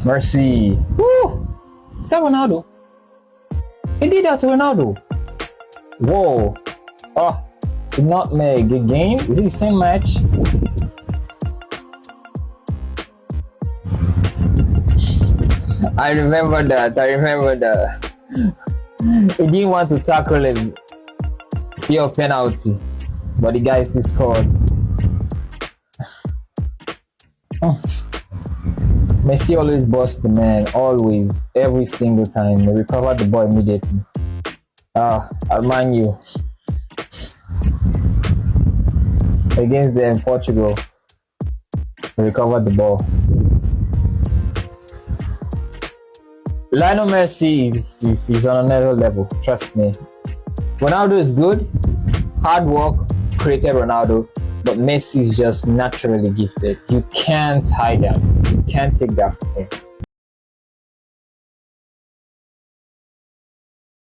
Mercy. Woo! Is that Ronaldo? He did that to Ronaldo. Whoa. Oh, did not make a good game. Is it the same match? I remember that. He didn't want to tackle him. Pure penalty. But the guy still scored. Messi always busts the man, always, every single time. He recovered the ball immediately. Armani against them Portugal. He recovered the ball. Lionel Messi is on another level, trust me. Ronaldo is good, hard work created Ronaldo, but Messi is just naturally gifted. You can't hide that. You can't take that from him.